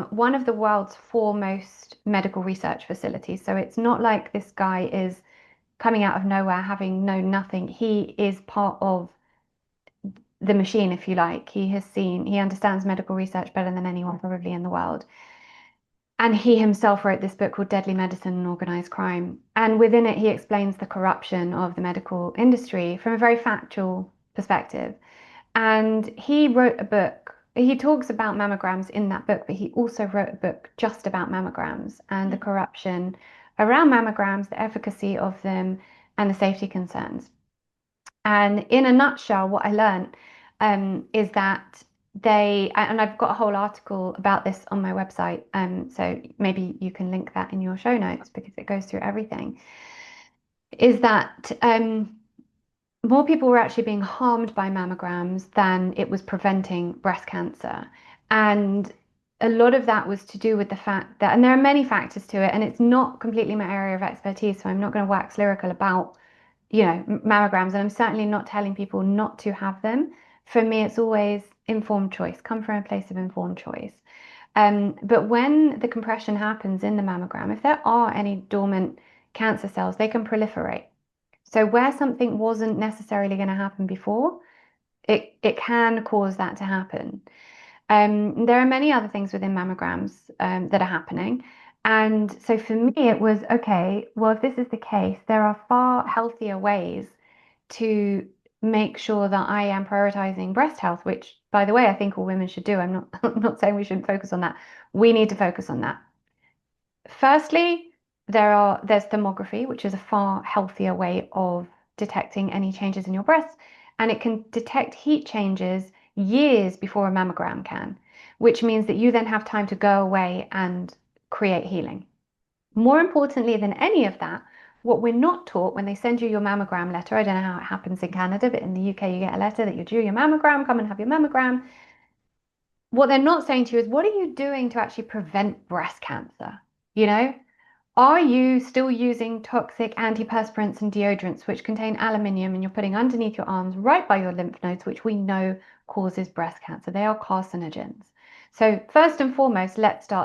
one of the world's foremost medical research facilities. So it's not like this guy is coming out of nowhere, having known nothing. He is part of the machine, if you like. He understands medical research better than anyone probably in the world. And he himself wrote this book called Deadly Medicine and Organized Crime. And within it, he explains the corruption of the medical industry from a very factual perspective. And he wrote a book. He talks about mammograms in that book, but he also wrote a book just about mammograms and the corruption around mammograms, the efficacy of them, and the safety concerns. And in a nutshell, what I learned is that and I've got a whole article about this on my website, so maybe you can link that in your show notes because it goes through everything, is that more people were actually being harmed by mammograms than it was preventing breast cancer. And a lot of that was to do with the fact that, and there are many factors to it, and it's not completely my area of expertise, so I'm not going to wax lyrical about mammograms, and I'm certainly not telling people not to have them. For me, it's always informed choice, come from a place of informed choice. But when the compression happens in the mammogram, if there are any dormant cancer cells, they can proliferate. So where something wasn't necessarily going to happen before, it can cause that to happen. There are many other things within mammograms that are happening. And so for me, it was, okay, well, if this is the case, there are far healthier ways to make sure that I am prioritizing breast health, which, by the way, I think all women should do. I'm not saying we shouldn't focus on that. We need to focus on that. Firstly, there's thermography, which is a far healthier way of detecting any changes in your breasts, and it can detect heat changes years before a mammogram can, which means that you then have time to go away and create healing. More importantly than any of that, what we're not taught when they send you your mammogram letter, I don't know how it happens in Canada, but in the UK you get a letter that you're due your mammogram, come and have your mammogram. What they're not saying to you is, what are you doing to actually prevent breast cancer? Are you still using toxic antiperspirants and deodorants which contain aluminium and you're putting underneath your arms right by your lymph nodes, which we know causes breast cancer? They are carcinogens. So first and foremost, let's start